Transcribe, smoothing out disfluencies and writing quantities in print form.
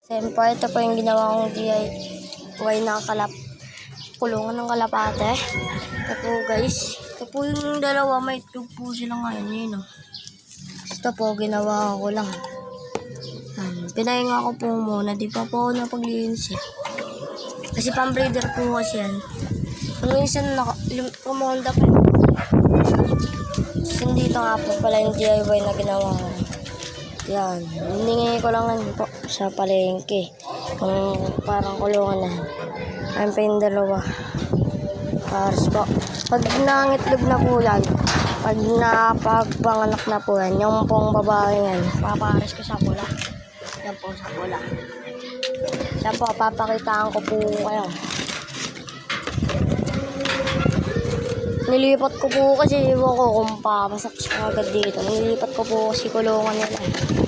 Siyempre, ito po yung ginawa kong DIY na kulungan ng kalapate. Ito po guys. Ito po yung dalawa. May itlog po sila ngayon. Yun, oh. Ito po, ginawa ko lang. Pinahinga ko po muna. Di pa po ako napaglinis eh. Kasi pang-breeder po kasi yan. Kung minsan kumonda pa. Hindi ito nga po pala yung DIY na ginawa ko. Yan. Hiningi ko lang po sa palengke. Kung parang kulungan na. Ayun pa yung dalawa. Pares po. Pag nangitlog na po yan, pag napagpanganak na po yan, yung pong babae yan, papares ko sa pula. Yan po sa pula. Yan po, papakitaan ko po kayo. Nilipat ko po kasi iwan ko kung papasak siya agad dito. Nilipat ko po kasi kulungan nila.